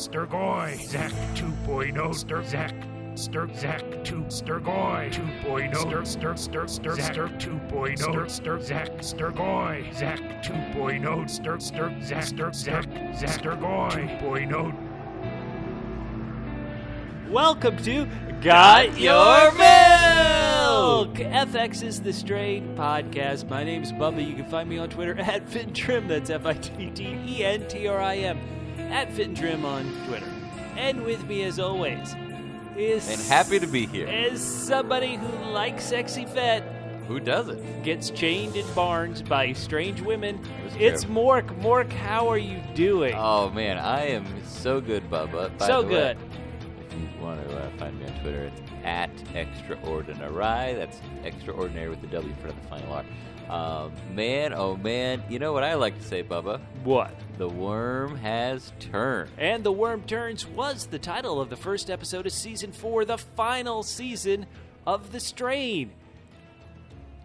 Sturgoy, Zach 2.0, Zach 2, Sturgoy 2.0, Zach 2.0, Zach Sturgoy, Zach 2.0, Zach Sturgoy 2.0. Welcome to Got Your Milk! FX is the Strain Podcast. My name is Bubba. You can find me on Twitter at FitandTrim. That's FITTENTRIM. At FitandTrim on Twitter. And with me, as always, is... And happy to be here. Is somebody who likes sexy fat. Who doesn't? Gets chained in barns by strange women. It's Mork. Mork, how are you doing? Oh, man, I am so good, Bubba. By so the good. Way, if you want to find me on Twitter, it's at Extraordinary. That's extraordinary with the W for the final R. Man, oh man, you know what I like to say, Bubba? What? The worm has turned. And The Worm Turns was the title of the first episode of Season 4, the final season of The Strain.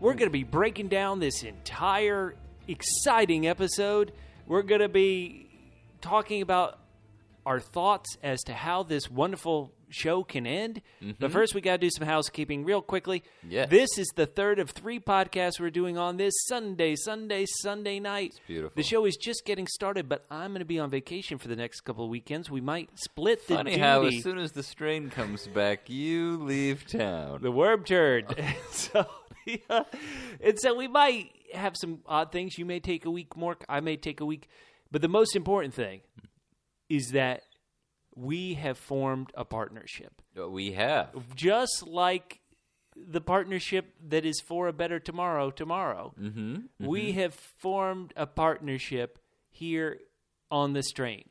We're going to be breaking down this entire exciting episode. We're going to be talking about our thoughts as to how this wonderful show can end. But first, we got to do some housekeeping real quickly. Yes. This is the third of 3 podcasts we're doing on this Sunday night. It's beautiful. The show is just getting started, but I'm going to be on vacation for the next couple of weekends. We might split the Funny duty. how as soon as the strain comes back, you leave town. The worm turned. And so we might have some odd things. You may take a week, Mork. I may take a week. But the most important thing is that we have formed a partnership. We have. Just like the partnership that is for a better tomorrow. We have formed a partnership here on The Strain.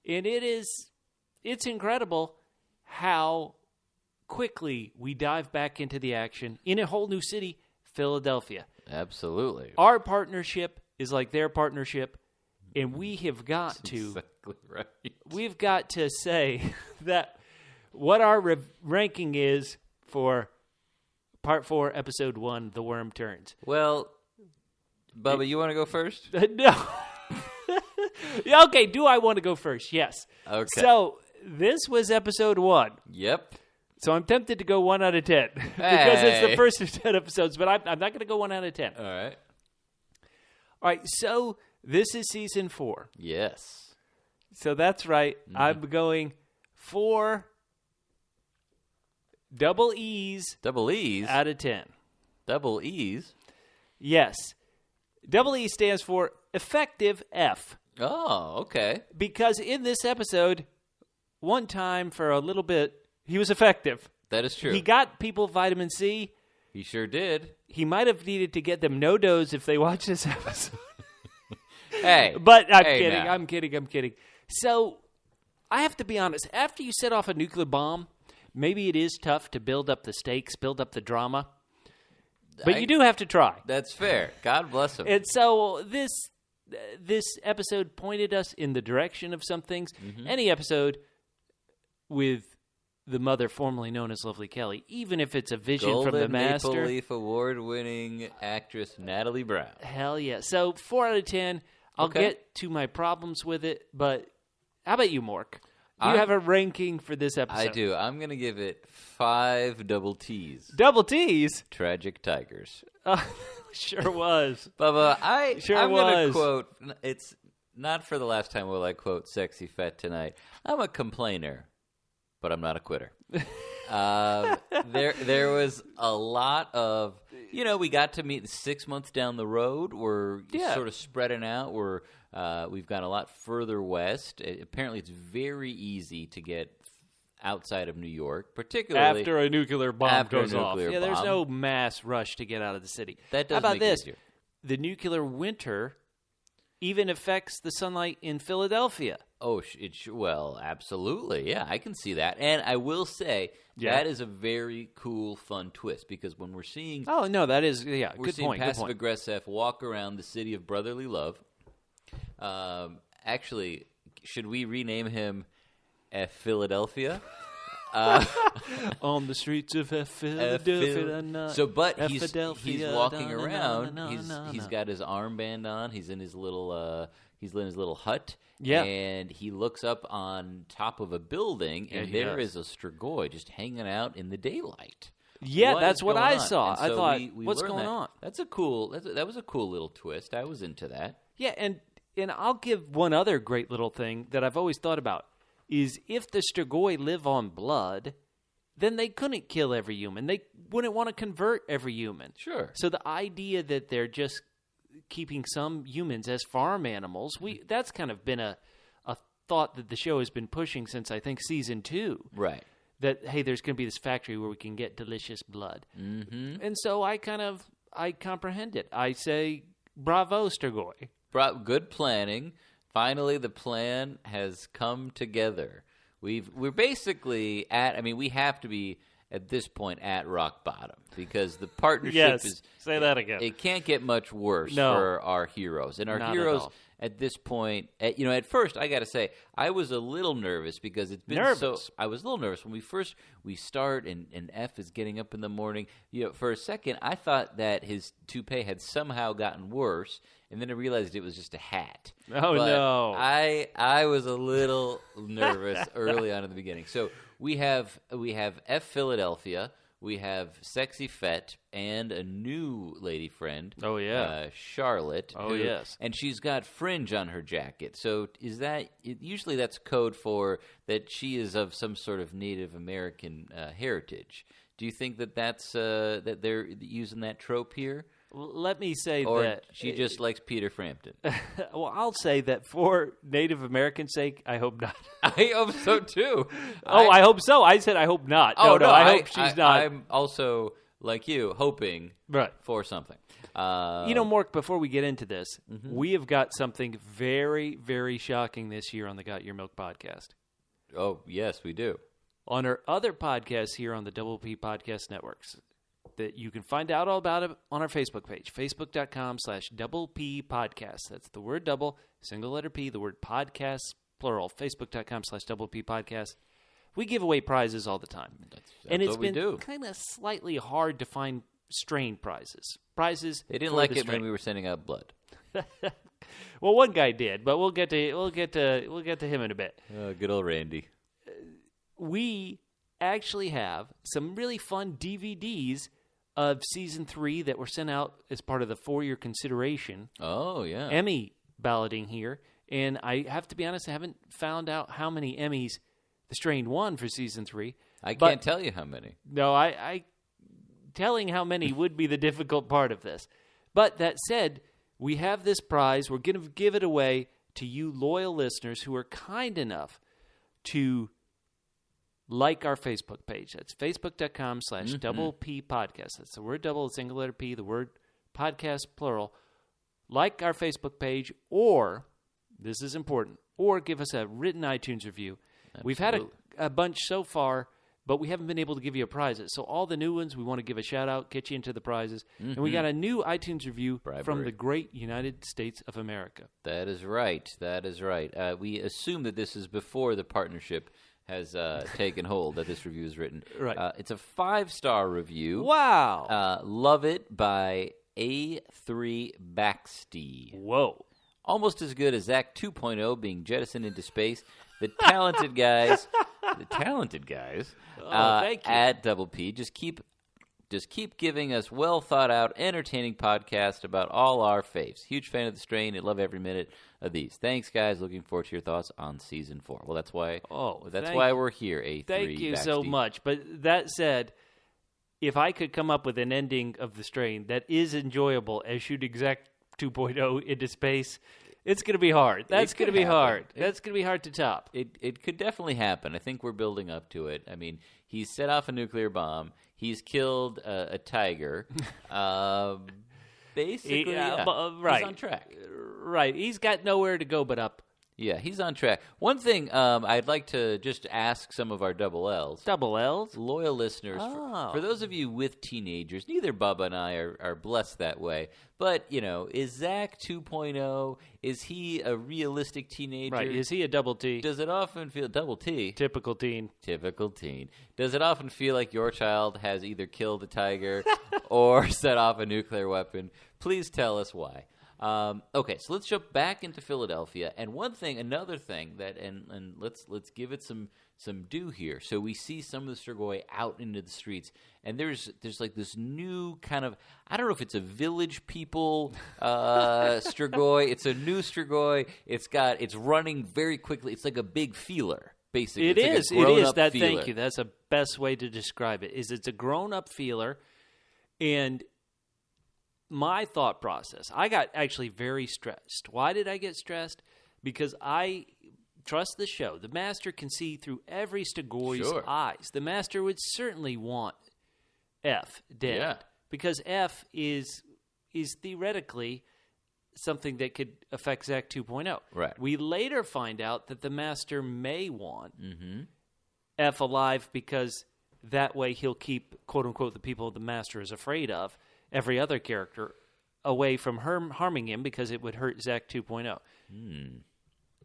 And it's incredible how quickly we dive back into the action in a whole new city, Philadelphia. Absolutely. Our partnership is like their partnership, and we have got That's to... exactly right. We've got to say that what our ranking is for Part 4, Episode 1, The Worm Turns. Well, Bubba, you want to go first? No. Okay, do I want to go first? Yes. Okay. So, this was Episode 1. Yep. So, I'm tempted to go 1 out of 10. Because it's the first of 10 episodes, but I'm not going to go 1 out of 10. All right. All right, so this is Season 4. Yes. So that's right. I'm going 4 double E's. Double E's? Out of 10. Double E's? Yes. Double E stands for effective F. Oh, okay. Because in this episode, one time for a little bit, he was effective. That is true. He got people vitamin C. He sure did. He might have needed to get them no-dose if they watch this episode. Hey. But I'm hey kidding. Now. I'm kidding. So, I have to be honest. After you set off a nuclear bomb, maybe it is tough to build up the stakes, build up the drama. But you do have to try. That's fair. God bless him. And so this episode pointed us in the direction of some things. Any episode with the mother formerly known as Lovely Kelly, even if it's a vision from the master. Maple Leaf Award-winning actress Natalie Brown. Hell yeah. So 4 out of 10. I'll get to my problems with it, but how about you, Mork? Do you have a ranking for this episode? I do. I'm going to give it 5 double T's. Double T's? Tragic Tigers. Sure was. Bubba, I'm going to quote, it's not for the last time will I quote Sexy Fat tonight. I'm a complainer, but I'm not a quitter. There was a lot of, we got to meet 6 months down the road. We're sort of spreading out. We've gone a lot further west. Apparently, it's very easy to get outside of New York, particularly after a nuclear bomb goes off. Yeah, there's no mass rush to get out of the city. That does How about make this? It easier. The nuclear winter even affects the sunlight in Philadelphia. Oh, well, absolutely. Yeah, I can see that. And I will say that is a very cool, fun twist because when we're seeing... Oh, no, that is, yeah, we're good seeing point. Passive Aggressive walk around the city of brotherly love. Actually, should we rename him Philadelphia? On the streets of Philadelphia. So, but he's walking around. He's got his armband on. He's in his little hut. Yeah. And he looks up on top of a building, and there is a Strigoi just hanging out in the daylight. Yeah, that's what I saw. So I thought, what's learned going on? That was a cool little twist. I was into that. Yeah, and I'll give one other great little thing that I've always thought about, is if the Strigoi live on blood, then they couldn't kill every human. They wouldn't want to convert every human. Sure. So the idea that they're just keeping some humans as farm animals, that's kind of been a thought that the show has been pushing since, I think, season 2. Right. That, hey, there's going to be this factory where we can get delicious blood. Mm-hmm. And so I comprehend it. I say, bravo, Strigoi. Good planning. Finally, the plan has come together. We're basically we have to be at this point at rock bottom because the partnership is. Say that again. It can't get much worse for our heroes, and our heroes at this point. At first, I got to say, I was a little nervous because it's been I was a little nervous when we start and F is getting up in the morning. For a second, I thought that his toupee had somehow gotten worse. And then I realized it was just a hat. Oh, no. I was a little nervous early on in the beginning. So we have F Philadelphia, we have Sexy Fett, and a new lady friend. Oh, yeah. Charlotte. Oh, yes. And she's got fringe on her jacket. So is that usually that's code for that she is of some sort of Native American heritage. Do you think that's that they're using that trope here? Let me say or that she just likes Peter Frampton. Well, I'll say that for Native American sake, I hope not. I hope so too. I hope so. I said I hope not. No, I hope she's not. I'm also like you, hoping for something. Mork, before we get into this, we have got something very, very shocking this year on the Got Your Milk podcast. Oh, yes, we do. On our other podcasts here on the Double P Podcast Networks, that you can find out all about it on our Facebook page, facebook.com/Double P Podcast. That's the word double, single letter P, the word podcast, plural, facebook.com/Double P Podcast. We give away prizes all the time. And it's been kind of slightly hard to find strain prizes. They didn't like it when we were sending out blood. Well, one guy did, but we'll get to him in a bit. Good old Randy. We actually have some really fun DVDs of season 3 that were sent out as part of the 4-year consideration. Oh, yeah. Emmy balloting here. And I have to be honest, I haven't found out how many Emmys The Strain won for season 3. I can't tell you how many. No, I telling how many would be the difficult part of this. But that said, we have this prize. We're going to give it away to you loyal listeners who are kind enough to like our Facebook page. That's facebook.com/Double P Podcast. That's the word double, the single letter P, the word podcast, plural. Like our Facebook page, or, this is important, or give us a written iTunes review. Absolutely. We've had a bunch so far, but we haven't been able to give you prizes. So all the new ones, we want to give a shout-out, get you into the prizes. And we got a new iTunes review from the great United States of America. That is right. We assume that this is before the partnership has taken hold, that this review is written. Right. It's a 5-star review. Wow. Love it by A3 Baxty. Whoa. Almost as good as Zach 2.0 being jettisoned into space. The talented guys thank you. At Double P just keep giving us well thought out, entertaining podcast about all our faves. Huge fan of The Strain and love every minute of these. Thanks, guys. Looking forward to your thoughts on season 4. Well, that's why. Why we're here. A3. Thank you so Baxty. much. But that said, if I could come up with an ending of The Strain that is enjoyable as shoot Exact 2.0 into space, it's going to be hard. That's going to be hard. That's going to be hard to top. It could definitely happen. I think we're building up to it. I mean, he's set off a nuclear bomb. He's killed a tiger. Basically, right. He's on track. Right. He's got nowhere to go but up. Yeah, he's on track. One thing I'd like to just ask some of our double L's. Double L's? Loyal listeners. Oh. For those of you with teenagers, neither Bubba and I are blessed that way. But, is Zach 2.0, is he a realistic teenager? Right. Is he a double T? Does it often feel... Double T? Typical teen. Typical teen. Does it often feel like your child has either killed a tiger or set off a nuclear weapon? Please tell us why. Okay, so let's jump back into Philadelphia. And another thing that, and let's give it some due here. So we see some of the Strigoi out into the streets, and there's like this new kind of, I don't know if it's a village people Strigoi. It's a new Strigoi. It's running very quickly. It's like a big feeler, basically. It is. Feeler. Thank you. That's the best way to describe it. It's a grown-up feeler, and my thought process, I got actually very stressed. Why did I get stressed? Because I trust the show. The Master can see through every Stigoi's eyes. The Master would certainly want F dead because F is theoretically something that could affect Zach 2.0. Right. We later find out that the Master may want F alive because that way he'll keep, quote-unquote, the people the Master is afraid of, every other character, away from harming him because it would hurt Zach 2.0.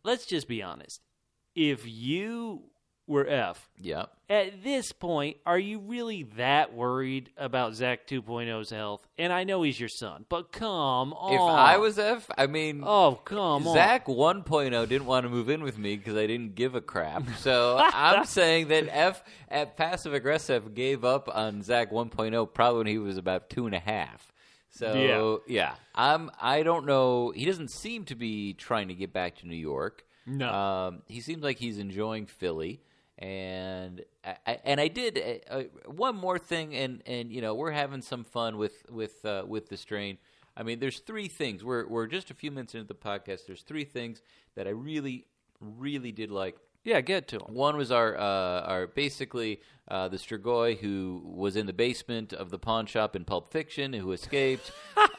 Let's just be honest. If you were F, at this point, are you really that worried about Zach 2.0's health? And I know he's your son, but come on. If I was F, I mean... Oh, come on. Zach 1.0 didn't want to move in with me because I didn't give a crap. So I'm saying that F at Passive Aggressive gave up on Zach 1.0 probably when he was about 2.5. So, yeah. I don't know. He doesn't seem to be trying to get back to New York. No. He seems like he's enjoying Philly. And I did one more thing, and we're having some fun with the strain. I mean, there's three things. We're just a few minutes into the podcast. There's three things that I really, really did like. Yeah, get to them. One was our basically the Strigoi who was in the basement of the pawn shop in Pulp Fiction who escaped.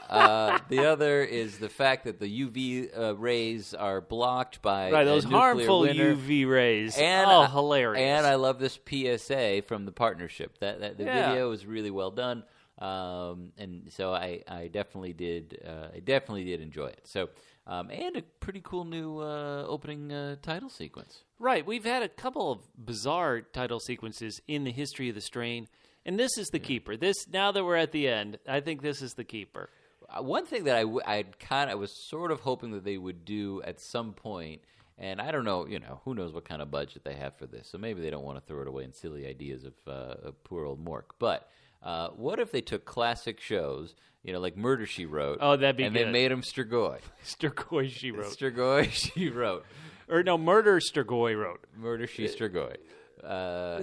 The other is the fact that the UV rays are blocked by those harmful winter. UV rays. And, hilarious! And I love this PSA from the partnership. That the video was really well done, and so I definitely did. I definitely did enjoy it. So. And a pretty cool new opening title sequence. Right. We've had a couple of bizarre title sequences in the history of the strain, and this is the keeper. Now that we're at the end, I think this is the keeper. One thing that I was sort of hoping that they would do at some point, and I don't know, who knows what kind of budget they have for this, so maybe they don't want to throw it away in silly ideas of poor old Mork. But what if they took classic shows, like Murder, She Wrote. Oh, that'd be and good. And they made them Strigoi. Strigoi, She Wrote. Strigoi, She Wrote. Or no, Murder, Strigoi Wrote. Murder, She Strigoi.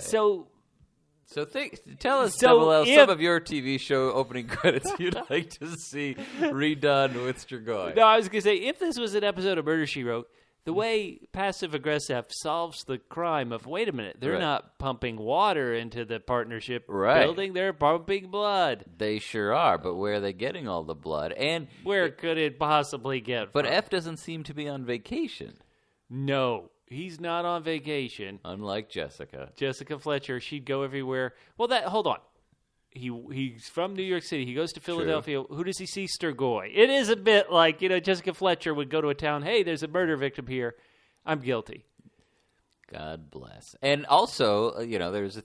So tell us, Double L, some of your TV show opening credits you'd like to see redone with Strigoi. No, I was going to say, if this was an episode of Murder, She Wrote, the way Passive Aggressive solves the crime of, wait a minute, they're not pumping water into the partnership building, they're pumping blood. They sure are, but where are they getting all the blood? And where could it possibly get But from? F doesn't seem to be on vacation. No, he's not on vacation. Unlike Jessica. Jessica Fletcher, she'd go everywhere. Well, hold on. He's from New York City. He goes to Philadelphia. True. Who does he see? Strigoi. It is a bit like, Jessica Fletcher would go to a town. Hey, there's a murder victim here. I'm guilty. God bless. And also, there's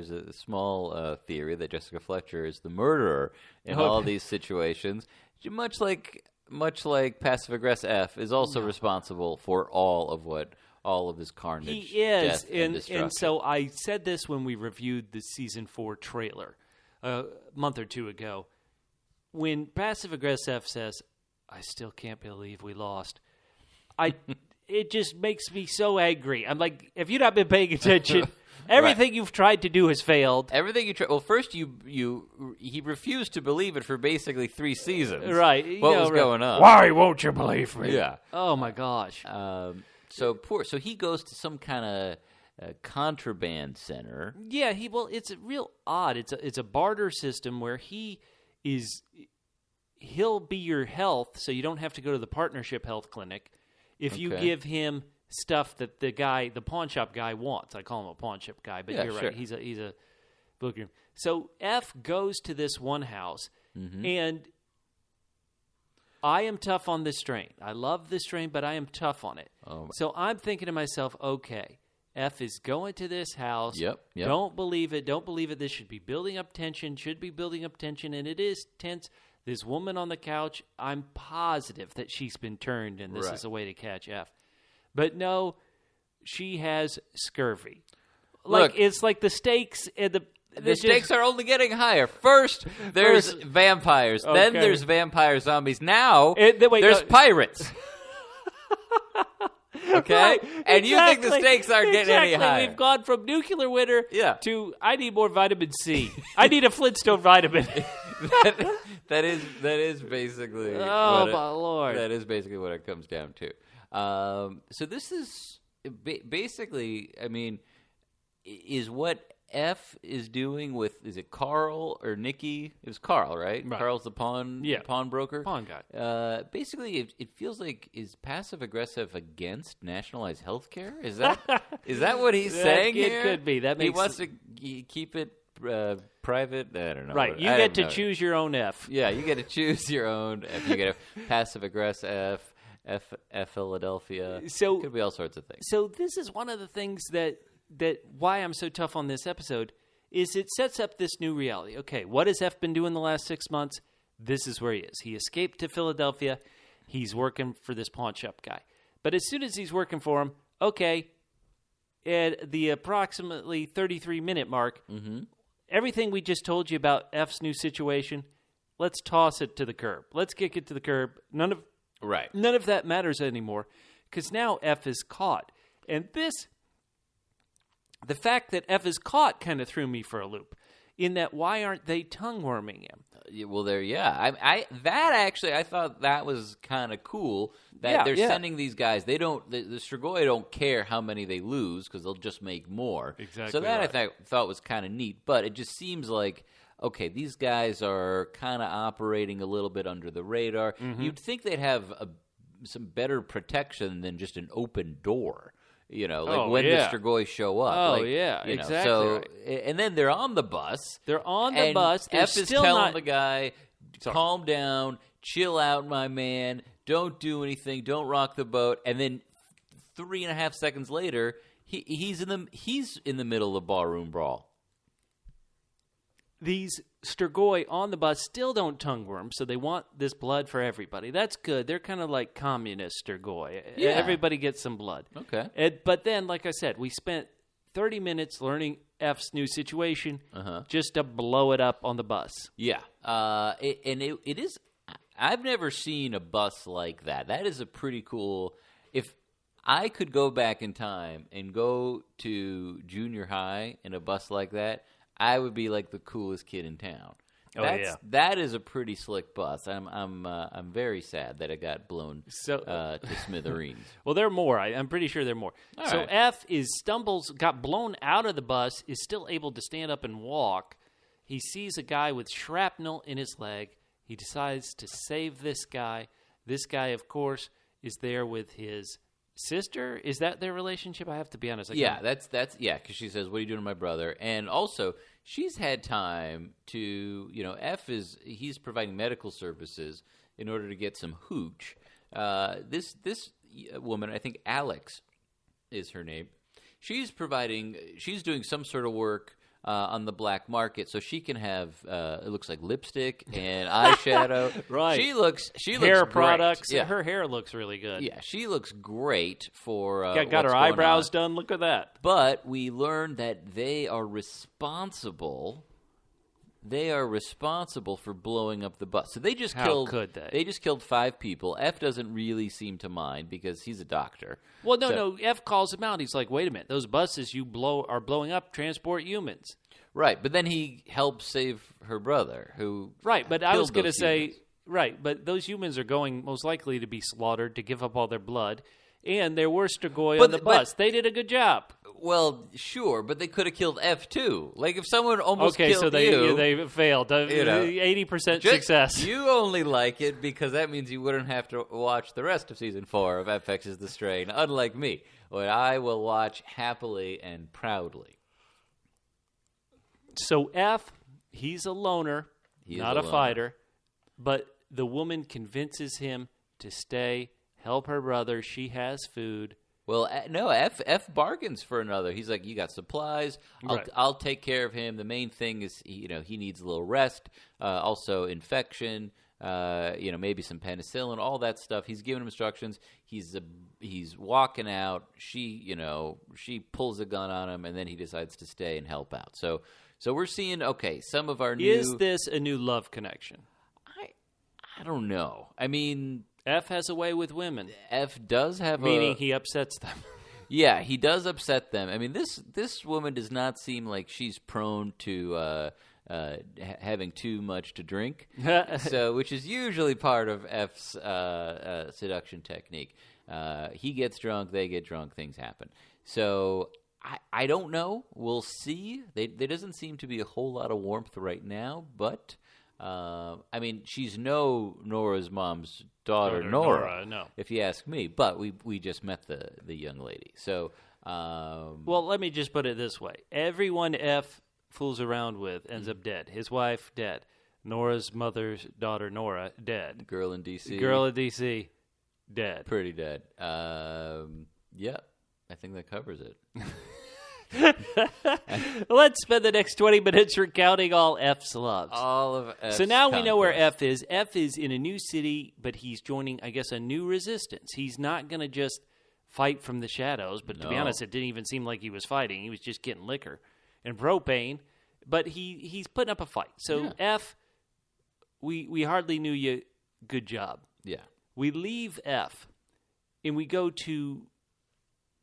a small theory that Jessica Fletcher is the murderer in all of these situations. Much like Passive Aggressive F is also responsible for all of this carnage. He is, death, and destruction. And so I said this when we reviewed the season 4 trailer a month or two ago. When Passive Aggressive says, "I still can't believe we lost," it just makes me so angry. I'm like, have you not been paying attention? Everything you've tried to do has failed. Everything you tried. Well, first he refused to believe it for basically 3 seasons. Right. What was going on? Why won't you believe me? Yeah. Oh my gosh. So he goes to some kind of contraband center. Yeah. It's real odd. It's a barter system where he'll be your health, so you don't have to go to the partnership health clinic. If you give him stuff that the pawn shop guy wants. I call him a pawn shop guy, but you're right. He's a booking. So F goes to this one house, and I am tough on this strain. I love this strain, but I am tough on it. So I'm thinking to myself, okay, F is going to this house. Yep. Don't believe it. Don't believe it. This should be building up tension. And it is tense. This woman on the couch, I'm positive that she's been turned, and this is a way to catch F. But no, she has scurvy. Like, it's like the stakes and the stakes are only getting higher. First, there's vampires. Okay. Then there's vampire zombies. Now, there's pirates. Okay? Right, and you think the stakes aren't getting any higher. We've gone from nuclear winter to I need more vitamin C. I need a Flintstone vitamin. that is basically my Lord. That is basically what it comes down to. So this is basically, I mean, is what F is doing with, is it Carl or Nikki? It was Carl, right? Carl's the pawnbroker. Pawn guy. Basically, it feels like, is passive aggressive against nationalized health care? Is that what he's saying here? It could be. That makes he wants to keep it private. I don't know. Right. You get to choose your own F. Yeah, you get to choose your own F. You get a passive aggressive F Philadelphia. So it could be all sorts of things. So this is one of the things that why I'm so tough on this episode is it sets up this new reality. Okay, what has F been doing the last 6 months? This is where he is. He escaped to Philadelphia. He's working for this pawn shop guy. But as soon as he's working for him, okay, at the approximately 33-minute mark, everything we just told you about F's new situation, let's toss it to the curb. Let's kick it to the curb. None of that matters anymore because now F is caught. And the fact that F is caught kind of threw me for a loop in that why aren't they tongue-worming him? Well, I thought that was kind of cool that they're sending these guys. They don't, the Strigoi don't care how many they lose because they'll just make more. Exactly. So that I thought was kind of neat, but it just seems like, okay, these guys are kind of operating a little bit under the radar. You'd think they'd have some better protection than just an open door. You know, like when the Strigoi show up. Exactly. So, right. And then they're on the bus. They're on the bus. They're F is still telling the guy, calm down, chill out, my man. Don't do anything. Don't rock the boat. And then 3.5 seconds later, he's in the middle of the ballroom brawl. These Strigoi on the bus still don't tongue worm, so they want this blood for everybody. That's good. They're kind of like communist Strigoi. Yeah. Everybody gets some blood. Okay. But then, like I said, we spent 30 minutes learning F's new situation just to blow it up on the bus. Yeah. It is. I've never seen a bus like that. That is a pretty cool. If I could go back in time and go to junior high in a bus like that, I would be like the coolest kid in town. That is a pretty slick bus. I'm very sad that it got blown to smithereens. Well, there are more. I'm pretty sure there are more. All right. F got blown out of the bus, is still able to stand up and walk. He sees a guy with shrapnel in his leg. He decides to save this guy. This guy, of course, is there with his sister. Is that their relationship? I have to be honest. That's because she says, "What are you doing to my brother?" And also, she's had time to, he's providing medical services in order to get some hooch. This woman, I think Alex is her name. She's doing some sort of work on the black market, so she can have it looks like lipstick and eyeshadow. Right. She looks hair great. products. Yeah. Her hair looks really good. Yeah, she looks great for got her eyebrows done. Look at that. But we learned that they are responsible. They are responsible for blowing up the bus. So they just killed. How could they? They just killed 5 people. F doesn't really seem to mind because he's a doctor. Well, no. F calls him out. He's like, "Wait a minute. Those buses are blowing up transport humans." Right, but then he helps save her brother, who right. But I was going to say, right. But those humans are going most likely to be slaughtered to give up all their blood. And there were Strigoi on the bus. They did a good job. Well, sure, but they could have killed F too. Like if someone almost killed so they failed. 80% success. You only like it because that means you wouldn't have to watch the rest of season 4 of FX's The Strain. Unlike me, what I will watch happily and proudly. So F, he's a loner, not a fighter, but the woman convinces him to stay, help her brother. She has food. Well, no, F bargains for another. He's like, you got supplies. I'll take care of him. The main thing is, he needs a little rest. Also, infection. Maybe some penicillin. All that stuff. He's giving him instructions. He's walking out. She pulls a gun on him, and then he decides to stay and help out. So we're seeing some of our new. Is this a new love connection? I don't know. I mean. F has a way with women. F does have meaning he upsets them. Yeah, he does upset them. I mean, this woman does not seem like she's prone to having too much to drink, which is usually part of F's seduction technique. He gets drunk, they get drunk, things happen. So I don't know. We'll see. There doesn't seem to be a whole lot of warmth right now, but. She's Nora's mom's daughter, Nora. No, if you ask me. But we just met the young lady. So, well, let me just put it this way: everyone F fools around with ends up dead. His wife dead. Nora's mother's daughter, Nora, dead. Girl in D.C. Dead. Pretty dead. Yeah, I think that covers it. Let's spend the next 20 minutes recounting all F's loves. All of F's So now we know where conquests. F is. F is in a new city, but he's joining, I guess, a new resistance. He's not going to just fight from the shadows, but to be honest, it didn't even seem like he was fighting. He was just getting liquor and propane, but he's putting up a fight. So F, we hardly knew you. Good job. Yeah. We leave F, and we go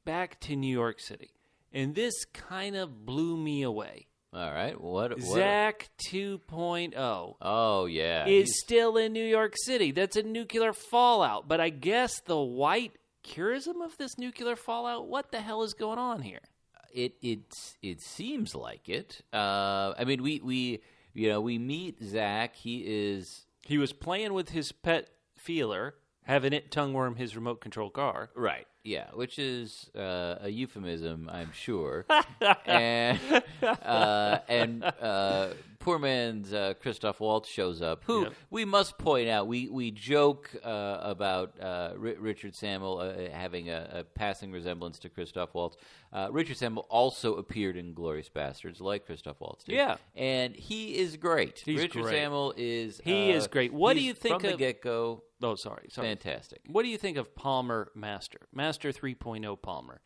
back to New York City. And this kind of blew me away. All right. What? Zach 2.0. Oh, yeah. Is still in New York City. That's a nuclear fallout. But I guess the white cures him of this nuclear fallout? What the hell is going on here? It seems like it. We meet Zach. He was playing with his pet feeler, having it tongue-worm his remote control car. Right. Yeah, which is a euphemism, I'm sure. and poor man's Christoph Waltz shows up, who we must point out. We joke about Richard Sammel having a passing resemblance to Christoph Waltz. Richard Sammel also appeared in Glorious Bastards, like Christoph Waltz did. Yeah, and he is great. Richard Sammel is is great. What do you think from the get-go? Oh, sorry. Fantastic. What do you think of Palmer Master 3.0 Palmer?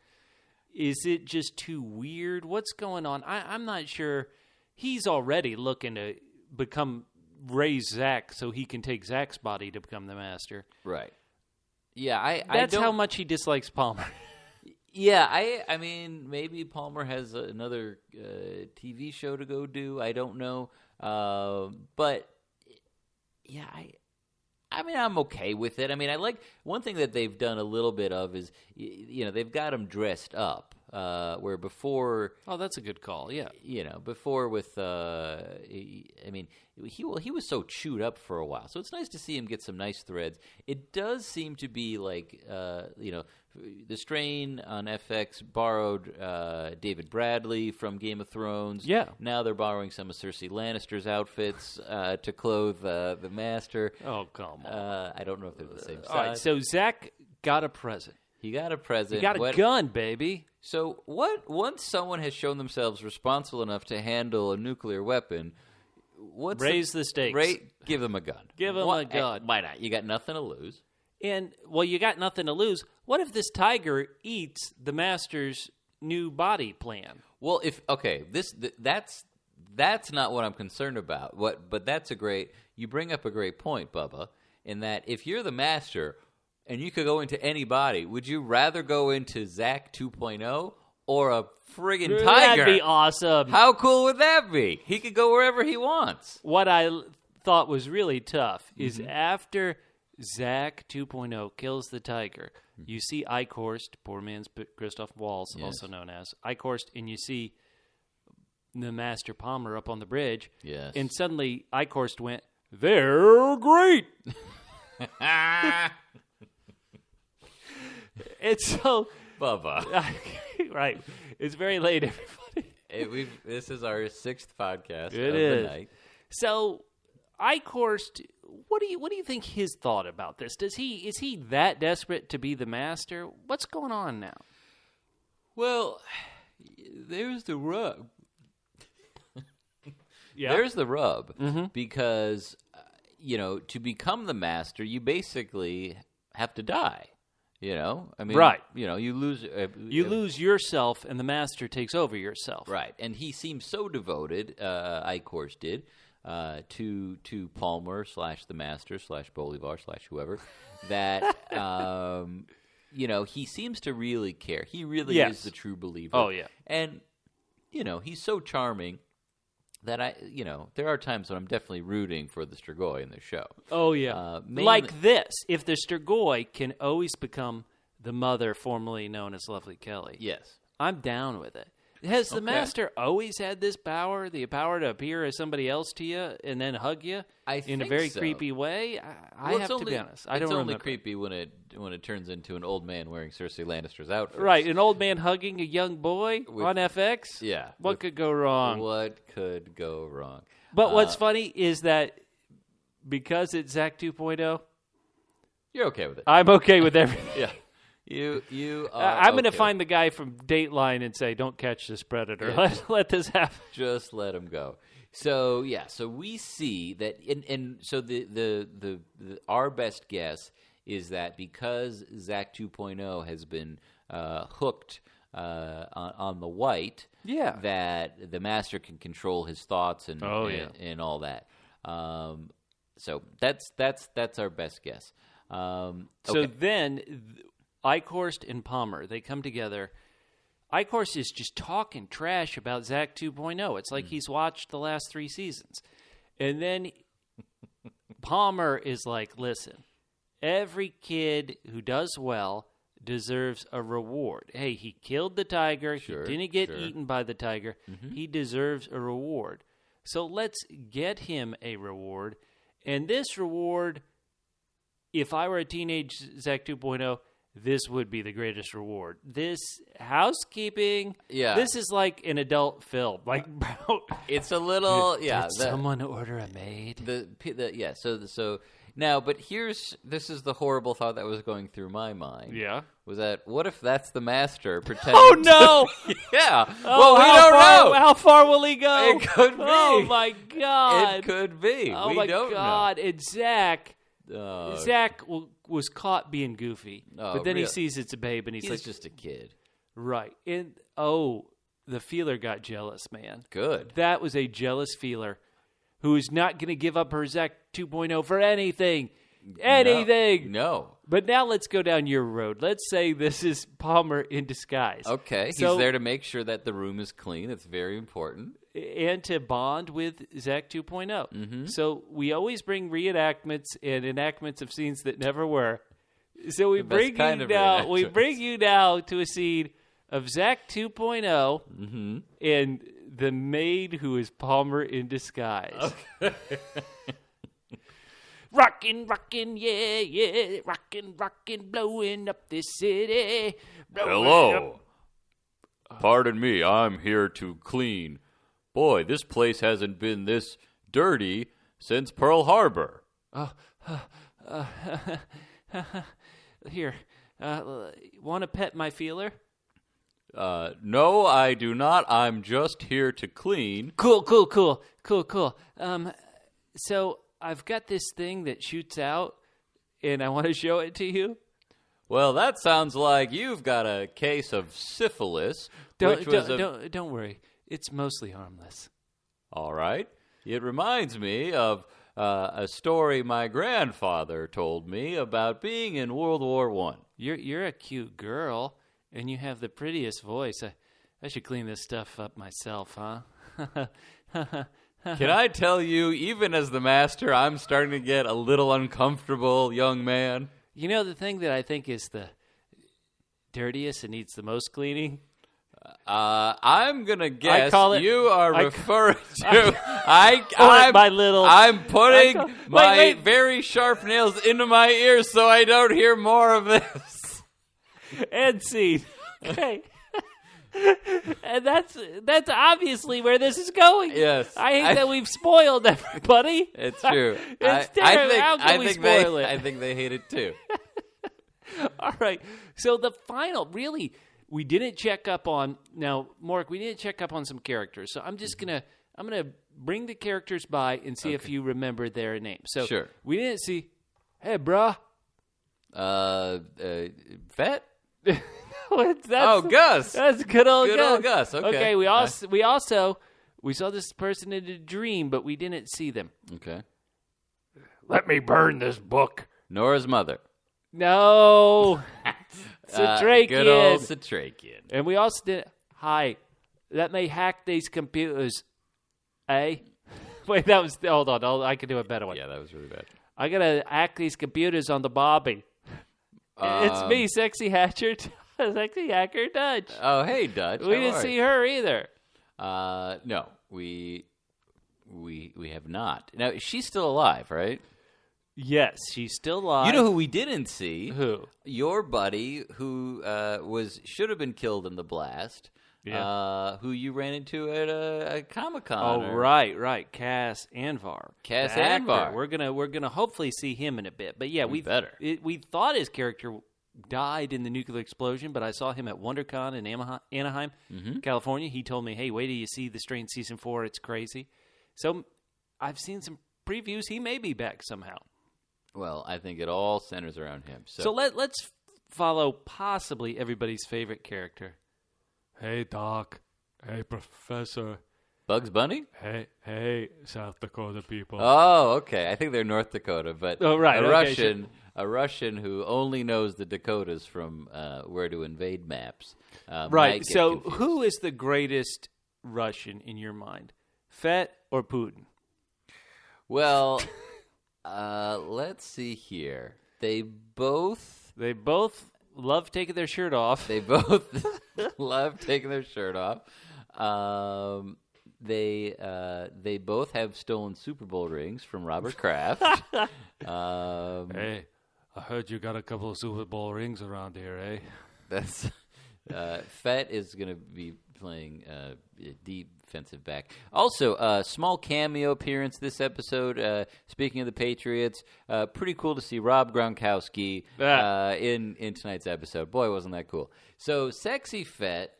Is it just too weird? What's going on? I'm not sure. He's already looking to raise Zach so he can take Zach's body to become the master. Right. Yeah, That's how much he dislikes Palmer. Yeah, I mean, maybe Palmer has another TV show to go do. I don't know. But, yeah, I'm okay with it. I mean, I like one thing that they've done a little bit of is, they've got him dressed up. Where before, oh, that's a good call. Yeah, before with, he was so chewed up for a while. So it's nice to see him get some nice threads. It does seem to be like, The Strain on FX borrowed David Bradley from Game of Thrones. Yeah. Now they're borrowing some of Cersei Lannister's outfits to clothe the Master. Oh, come on. I don't know if they're the same size. All right, so Zach got a present. He got a present. He got a gun, baby. So once someone has shown themselves responsible enough to handle a nuclear weapon, raise the stakes. Give them a gun. Give them a gun. Why not? You got nothing to lose. And, you got nothing to lose. What if this tiger eats the master's new body plan? Well, that's not what I'm concerned about. But you bring up a great point, Bubba, in that if you're the master and you could go into any body, would you rather go into Zach 2.0 or a friggin' tiger? That'd be awesome. How cool would that be? He could go wherever he wants. What I thought was really tough is after Zach 2.0 kills the tiger. You see Eichhorst, poor man's Christoph Waltz, also known as Eichhorst, and you see the Master Palmer up on the bridge. Yes. And suddenly Eichhorst went, "They're great." It's so... Bubba. Right. It's very late, everybody. This is our 6th podcast It of is. the night. So, Eichhorst, what do you think his thought about this? Is he that desperate to be the master? What's going on now? Well, there's the rub. Yeah. There's the rub because to become the master, you basically have to die. I mean, right. You lose. You lose yourself, and the master takes over yourself. Right, and he seems so devoted. Eichhorst did to Palmer / the master / Bolivar / whoever that he seems to really care. He really is the true believer. Oh yeah, and he's so charming that there are times when I'm definitely rooting for the Strigoi in the show. Oh, yeah. Like this. If the Strigoi can always become the mother formerly known as Lovely Kelly. Yes. I'm down with it. Has the master always had this power, the power to appear as somebody else to you and then hug you in a very creepy way? I have to be honest. I don't remember. It's only creepy when it turns into an old man wearing Cersei Lannister's outfit. Right, an old man hugging a young boy on FX? Yeah. What could go wrong? What could go wrong? But what's funny is that because it's Zach 2.0, you're okay with it. I'm okay with everything. Yeah. You are I'm going to find the guy from Dateline and say, "Don't catch this predator. Yeah. Let this happen. Just let him go." So so we see that, and so the our best guess is that because Zach 2.0 has been hooked on the white, that the master can control his thoughts and all that. So that's our best guess. So then, Eichhorst and Palmer, they come together. Eichhorst is just talking trash about Zach 2.0. It's like he's watched the last 3 seasons. And then Palmer is like, listen, every kid who does well deserves a reward. Hey, he killed the tiger. Sure, he didn't get eaten by the tiger. He deserves a reward. So let's get him a reward. And this reward, if I were a teenage Zach 2.0, this would be the greatest reward. This housekeeping, this is like an adult film. Like, it's a little, Did someone order a maid? So now, but this is the horrible thought that was going through my mind. Yeah. Was that, what if that's the master pretending? Oh, no! Yeah. Oh, well, we don't know. How far will he go? It could be. Oh, my God. It could be. Oh, we my don't God. know. And Zach was caught being goofy. But then he sees it's a babe, and he's like... just a kid. Right. And, the feeler got jealous, man. Good. That was a jealous feeler who is not going to give up her Zach 2.0 for anything. Anything. No. But now let's go down your road. Let's say this is Palmer in disguise. Okay. He's there to make sure that the room is clean. It's very important. And to bond with Zach 2.0. So we always bring reenactments and enactments of scenes that never were. So we bring you now to a scene of Zach 2.0 and the maid who is Palmer in disguise. Okay. Rockin', yeah, rockin', blowing up this city. Hello. Pardon me, I'm here to clean. Boy, this place hasn't been this dirty since Pearl Harbor. Here, want to pet my feeler? No, I do not. I'm just here to clean. Cool. So I've got this thing that shoots out, and I want to show it to you. Well, that sounds like you've got a case of syphilis. Don't worry. It's mostly harmless. All right. It reminds me of a story my grandfather told me about being in World War I. You're a cute girl, and you have the prettiest voice. I should clean this stuff up myself, huh? Can I tell you, even as the master, I'm starting to get a little uncomfortable, young man. You know, the thing that I think is the dirtiest and needs the most cleaning? I'm gonna guess you are referring to. I'm putting my very sharp nails into my ears so I don't hear more of this. End scene. Okay. And that's obviously where this is going. Yes. I hate that we've spoiled everybody. It's true. It's terrible. How can we spoil it? I think they hate it too. All right. So the final, really, we didn't check up on, now, Mark, we didn't check up on some characters. So I'm just going to bring the characters by and see if you remember their names. So sure. We didn't see, hey, bruh. Fett? Gus. That's good old Gus. Good old Gus. Okay. We saw this person in a dream, but we didn't see them. Okay. Let me burn this book. Nora's mother. No. Satrakian. Good old Satrakian. And we also did, hi, let me hack these computers. Eh? Wait, hold on. I can do a better one. Yeah, that was really bad. I got to hack these computers on the Bobby. It's me, Sexy Hacker Dutch. Oh, hey, Dutch. We didn't see her either. No, we have not. Now, she's still alive, right? Yes, she's still alive. You know who we didn't see? Who? Your buddy, who should have been killed in the blast. Yeah. Who you ran into at a Comic-Con. Oh, right. Cass Anvar. Anvar. We're gonna hopefully see him in a bit. But yeah, we thought his character died in the nuclear explosion, but I saw him at WonderCon in Anaheim, California. He told me, "Hey, wait till you see The Strain Season 4. It's crazy." So I've seen some previews. He may be back somehow. Well, I think it all centers around him. So let's follow possibly everybody's favorite character. Hey, Doc. Hey, Professor. Bugs Bunny? Hey, South Dakota people. Oh, okay. I think they're North Dakota, but right. A Russian who only knows the Dakotas from where to invade maps. Right. So who is the greatest Russian in your mind? Fett or Putin? Well, let's see here. They both love taking their shirt off. They both love taking their shirt off. They both have stolen Super Bowl rings from Robert Kraft. Hey, I heard you got a couple of Super Bowl rings around here, eh? That's Fett is going to be playing defensive back. Also, small cameo appearance this episode. Speaking of the Patriots, pretty cool to see Rob Gronkowski in tonight's episode. Boy, wasn't that cool. So, Sexy Fett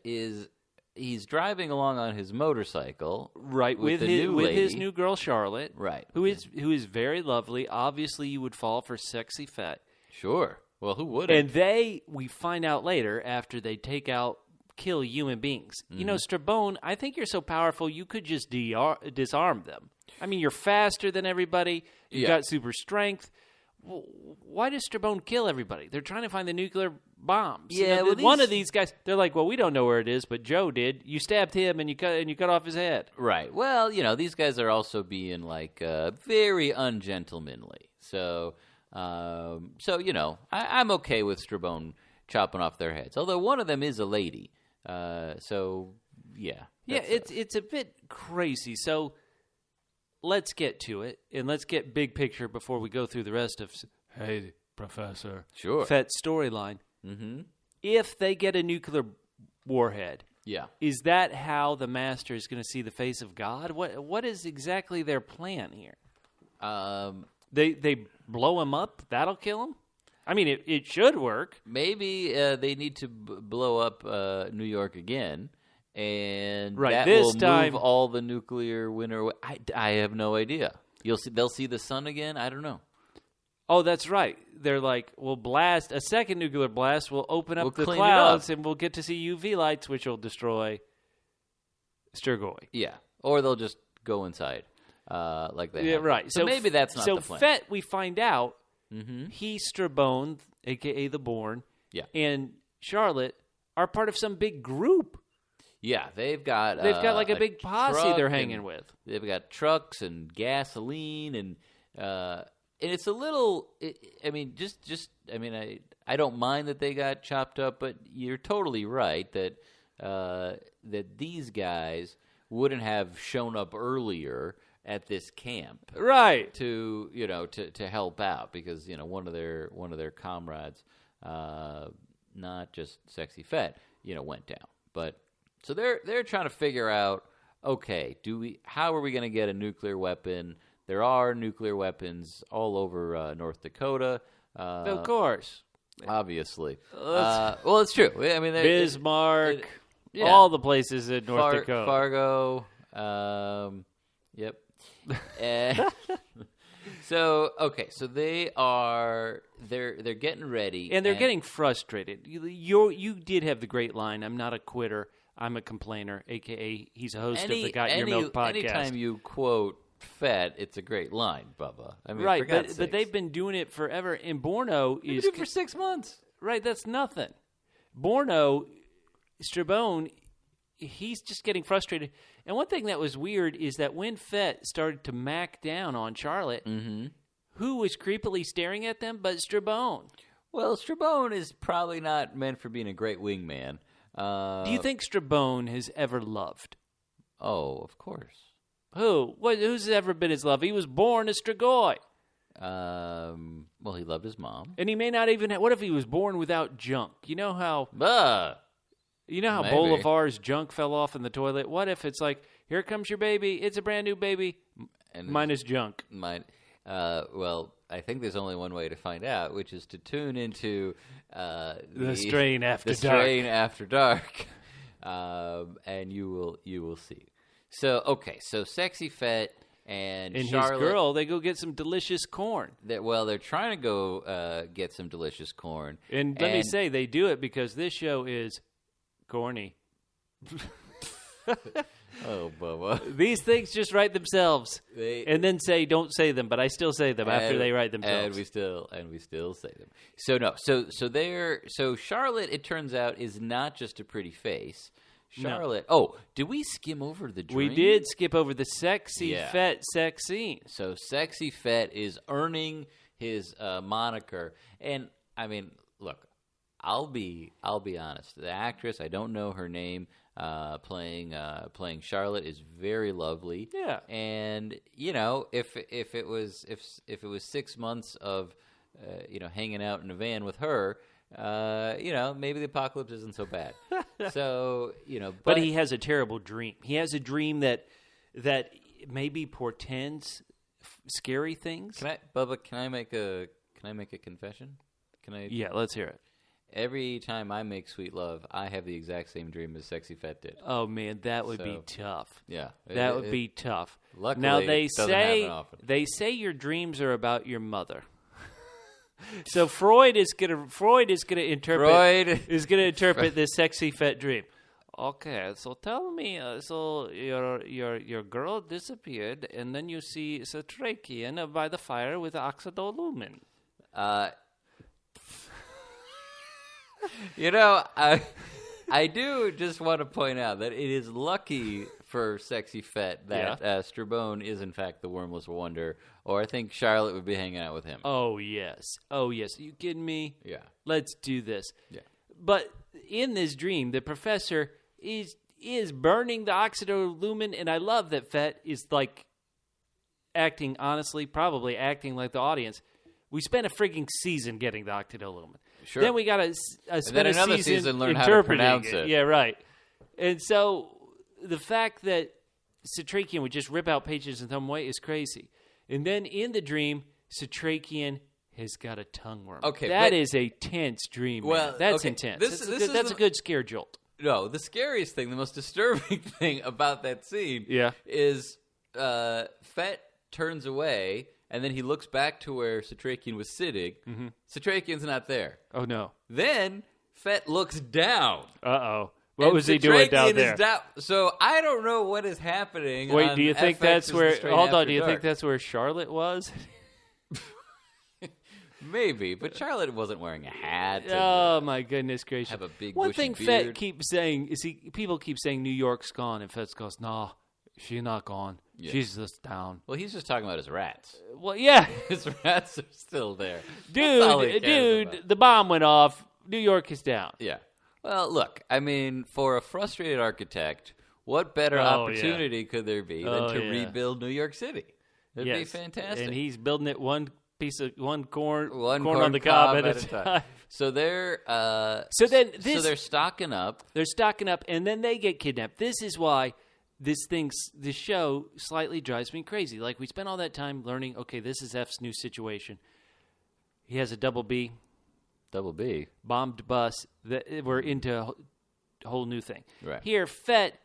he's driving along on his motorcycle, right, with his new girl Charlotte, right, who is very lovely. Obviously, you would fall for Sexy Fett. Sure. Well, who wouldn't? And we find out later after they kill human beings. Mm-hmm. You know, Strabone, I think you're so powerful you could just disarm them. I mean, you're faster than everybody. You've got super strength. Why does Strabone kill everybody? They're trying to find the nuclear bombs. Yeah, one of these guys, they're like, well, we don't know where it is, but Joe did. You stabbed him and you cut off his head. Right. Well, these guys are also being like very ungentlemanly. So, I'm okay with Strabone chopping off their heads. Although one of them is a lady. Yeah, it's a bit crazy. So let's get to it, and let's get big picture before we go through the rest of. Hey, Professor. Sure. Fett's storyline. Mm-hmm. If they get a nuclear warhead, is that how the Master is going to see the face of God? What is exactly their plan here? They blow him up. That'll kill him. I mean, it should work. Maybe they need to blow up New York again, and that this will time, move all the nuclear winter. I have no idea. They'll see the sun again. I don't know. Oh, that's right. They're like, we'll blast a second nuclear blast. We'll open up the clean clouds, and we'll get to see UV lights, which will destroy Strigoi. Yeah, or they'll just go inside, like they have. Right. So maybe that's not the plan. So Fett, we find out. Mm-hmm. He, Strabone, a.k.a. the Born, and Charlotte are part of some big group. Yeah, they've got like a big posse they're hanging with. They've got trucks and gasoline and it's a little. I don't mind that they got chopped up, but you're totally right that that these guys wouldn't have shown up earlier at this camp, right? To to help out because one of their comrades, not just Sexy Fett, went down, but. So they're trying to figure out, okay, how are we going to get a nuclear weapon? There are nuclear weapons all over North Dakota. Of course. Obviously. Well, it's true. I mean, Bismarck, all the places in North Dakota. Fargo. Yep. So they're getting ready. And they're getting frustrated. You did have the great line, I'm not a quitter. I'm a complainer, a.k.a. he's a host of the Got Your Milk podcast. Anytime you quote Fett, it's a great line, Bubba. I mean, right, but they've been doing it forever. And Borno is... They've been doing it for 6 months. Right, that's nothing. Borno, Strabone, he's just getting frustrated. And one thing that was weird is that when Fett started to mac down on Charlotte, who was creepily staring at them but Strabone? Well, Strabone is probably not meant for being a great wingman. Do you think Strabone has ever loved? Oh, of course. Who? Who's ever been his love? He was born a Strigoi. Well, he loved his mom. And he may not even what if he was born without junk? You know how maybe. Bolivar's junk fell off in the toilet? What if it's like, here comes your baby, it's a brand new baby, and minus junk. Well, I think there's only one way to find out, which is to tune into the Strain After Dark. Strain After Dark, and you will see. So Sexy Fett and Charlotte, his girl, they go get some delicious corn. They're trying to go get some delicious corn. And let me say, they do it because this show is corny. Oh, Bubba. These things just write themselves, and then say, "Don't say them," but I still say them after they write themselves, and we still say them. So Charlotte, it turns out, is not just a pretty face. Charlotte. No. Oh, did we skim over the dream? We did skip over the Sexy Fett sex scene. So Sexy Fett is earning his moniker, and I mean, look, I'll be honest. The actress, I don't know her name. Playing Charlotte is very lovely. Yeah, and if it was 6 months of hanging out in a van with her, maybe the apocalypse isn't so bad. So but he has a terrible dream. He has a dream that maybe portends scary things. Can I make a confession? Yeah, let's hear it. Every time I make sweet love, I have the exact same dream as Sexy Fett did. Oh man, that would be tough. Yeah, that would be tough. Luckily, now it doesn't happen often. They say your dreams are about your mother. So Freud is gonna interpret this Sexy Fett dream. Okay, so tell me, so your girl disappeared, and then you see Satrakian by the fire with oxidolumin. I do just want to point out that it is lucky for Sexy Fett that Strabone is in fact the wormless wonder, or I think Charlotte would be hanging out with him. Oh yes. Are you kidding me? Yeah. Let's do this. Yeah. But in this dream, the professor is burning the oxidolumin, and I love that Fett is like acting honestly, probably acting like the audience. We spent a frigging season getting the oxidolumin. Sure. Then we got to spend another season learn how to pronounce it. Yeah, right. And so the fact that Satrakian would just rip out pages and throw them away is crazy. And then in the dream, Satrakian has got a tongue worm. Okay, that is a tense dream. Well, man. That's okay, intense. That's a good scare jolt. No, the scariest thing, the most disturbing thing about that scene is Fett turns away, and then he looks back to where Satrakian was sitting. Mm-hmm. Satrakian's not there. Oh, no. Then Fett looks down. Uh-oh. What was he doing down there? So I don't know what is happening. Wait, do you think that's where... Hold on, do you think that's where Charlotte was? Maybe, but Charlotte wasn't wearing a hat. Oh my goodness gracious! Have a big One bushy thing beard. Fett keeps saying is people keep saying New York's gone, and Fett goes, "Nah, she's not gone. Yeah. She's just down." Well, he's just talking about his rats. Well, yeah, His rats are still there. That's all he cares about. the bomb went off. New York is down. Yeah. Well, look, I mean, for a frustrated architect, what better Oh, opportunity could there be than to yeah. rebuild New York City? It'd be Yes. fantastic. And he's building it one corn One on the cob at a time. So they're So then so they're stocking up. They're stocking up, and then they get kidnapped. This is why this show slightly drives me crazy. Like, we spent all that time learning, okay, this is F's new situation. He has a double B, bombed bus. We're into a whole new thing. Right. Here, Fett,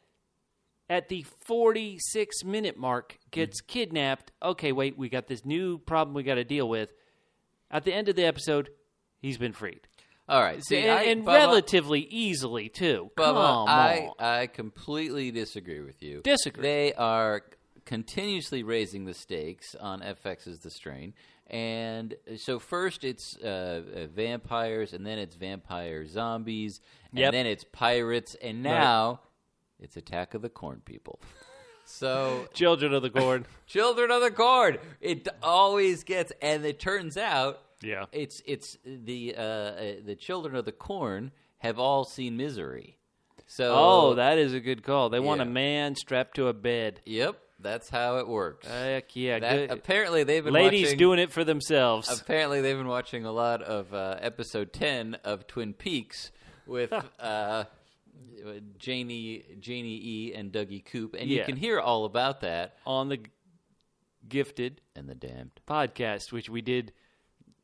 at the 46-minute mark, gets kidnapped. Okay, wait, we got this new problem we got to deal with. At the end of the episode, he's been freed. All right. See, and Bubba, relatively easily, too. Bubba, Come on. I completely disagree with you. Disagree. They are continuously raising the stakes on FX's The Strain. And so first it's vampires, and then it's vampire zombies, and then it's pirates, and now it's Attack of the Corn People. So Children of the Corn. Children of the Corn. It always gets, and it turns out it's the Children of the Corn have all seen Misery. So that is a good call. They want a Yeah. man strapped to a bed. Yep, that's how it works. Heck yeah. That- Good. apparently they've been Ladies watching, doing it for themselves. Apparently they've been watching a lot of episode 10 of Twin Peaks with Janie E. and Dougie Coop, and you can hear all about that on the Gifted and the Damned podcast, which we did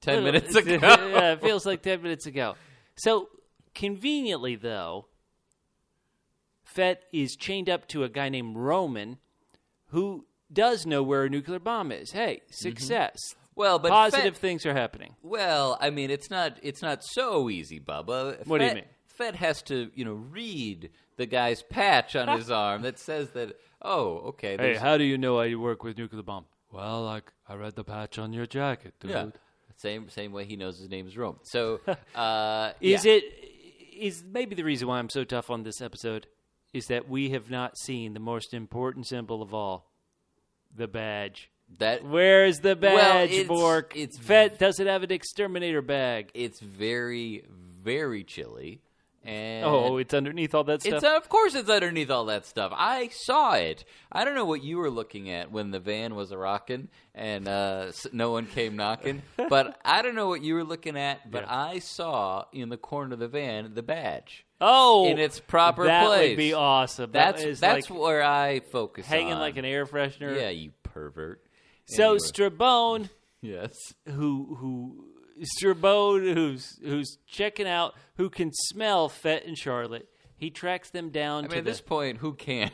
10 minutes ago. Yeah, it feels like 10 minutes ago. So, conveniently, though, Fett is chained up to a guy named Roman who does know where a nuclear bomb is. Hey, success. Well, but positive things are happening. Well, I mean, it's not so easy, Bubba. What do you mean? Fett has to, read the guy's patch on his arm that says that, oh, okay. Hey, how do you know I work with nuclear bomb? Well, I read the patch on your jacket, dude. Yeah. Same way he knows his name is Roman. So, is maybe the reason why I'm so tough on this episode is that we have not seen the most important symbol of all, the badge. Where is the badge, Bork? Fett doesn't have an exterminator bag. It's very, very chilly. And it's underneath all that stuff? Of course it's underneath all that stuff. I saw it. I don't know what you were looking at when the van was a-rocking and no one came knocking. But I don't know what you were looking at, but I saw in the corner of the van the badge. Oh! In its proper that place. That would be awesome. That's like where I focus hanging on. like an air freshener. Yeah, you pervert. So anyway. Strabone, yes, Strabone, who's checking out, who can smell Fett and Charlotte. He tracks them down. At this point, who can't?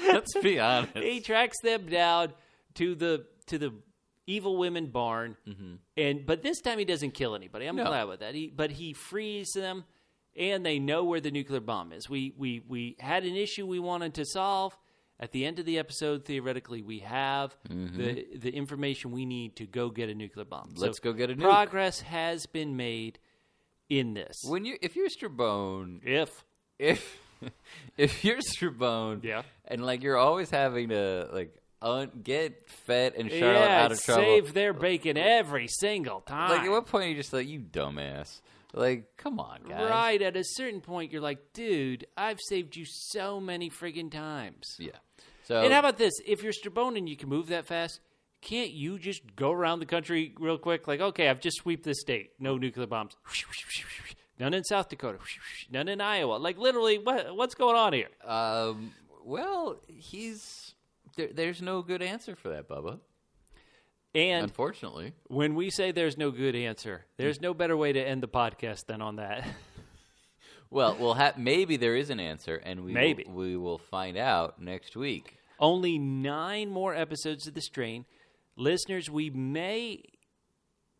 Let's be honest. He tracks them down to the evil women barn, but this time he doesn't kill anybody. I'm glad with that. But he frees them, and they know where the nuclear bomb is. We had an issue we wanted to solve. At the end of the episode, theoretically, we have the information we need to go get a nuclear bomb. Let's go get a nuke. Progress has been made in this. If you're Strabone, if you're Strabone, yeah, and like you're always having to get Fett and Charlotte out of trouble, save their bacon every single time. Like at what point are you just like, you dumbass? Like, come on, guys. Right, at a certain point, you're like, dude, I've saved you so many friggin' times. Yeah. So, and how about this? If you're Strabone and you can move that fast, can't you just go around the country real quick? Like, okay, I've just swept this state. No nuclear bombs. None in South Dakota. None in Iowa. Like, literally, what's going on here? Well, there's no good answer for that, Bubba. And unfortunately, when we say there's no good answer, there's no better way to end the podcast than on that. Well, maybe there is an answer, and we will find out next week. Only 9 more episodes of The Strain. Listeners, we may,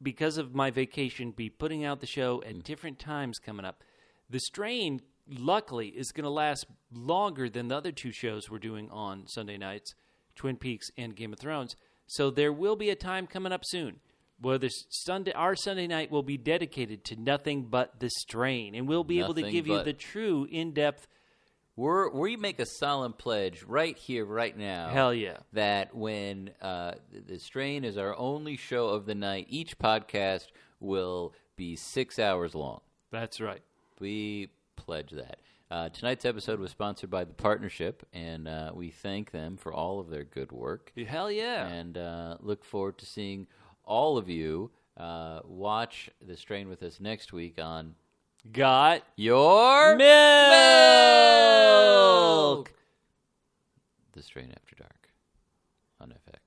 because of my vacation, be putting out the show at different times coming up. The Strain, luckily, is going to last longer than the other 2 shows we're doing on Sunday nights, Twin Peaks and Game of Thrones. So there will be a time coming up soon Well, our Sunday night will be dedicated to nothing but the strain, and we'll be able to give you the true in-depth. We make a solemn pledge right here, right now. Hell yeah! That when the strain is our only show of the night, each podcast will be 6 hours long. That's right. We pledge that. Tonight's episode was sponsored by The Partnership, and we thank them for all of their good work. Hell yeah! And look forward to seeing all of you watch The Strain with us next week on Got Your Milk! The Strain After Dark on FX,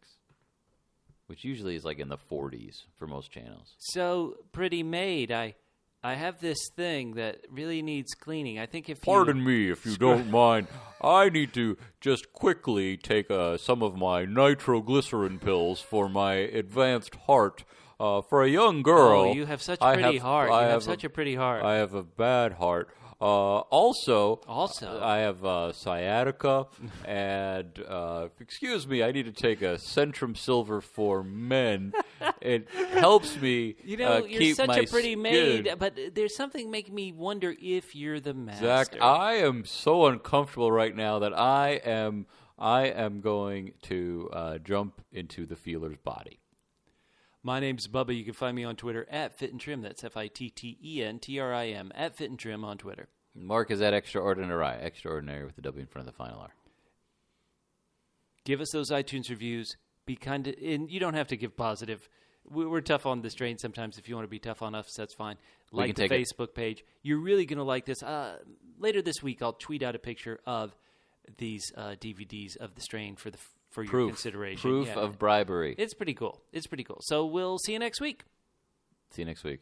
which usually is like in the 40s for most channels. So, Pretty Maid, I have this thing that really needs cleaning. I think if Pardon me, if you don't mind. I need to just quickly take some of my nitroglycerin pills for my advanced heart. For a young girl. Oh, you have such a pretty heart. You have such a pretty heart. I have a bad heart. Also, I have sciatica, and excuse me, I need to take a Centrum Silver for men. It helps me. You're keep such my a pretty maid, skin. but there's something making me wonder if you're the master. Zach, I am so uncomfortable right now that I am going to jump into the feeler's body. My name's Bubba. You can find me on Twitter at FitandTrim. That's FITTENTRIM at FitandTrim on Twitter. Mark is at extraordinary with the W in front of the final R. Give us those iTunes reviews. Be kind of, and you don't have to give positive. We're tough on the strain sometimes. If you want to be tough on us, that's fine. Like the Facebook page. You're really going to like this. Later this week, I'll tweet out a picture of these DVDs of the strain for your consideration. Proof of bribery. It's pretty cool. So we'll see you next week. See you next week.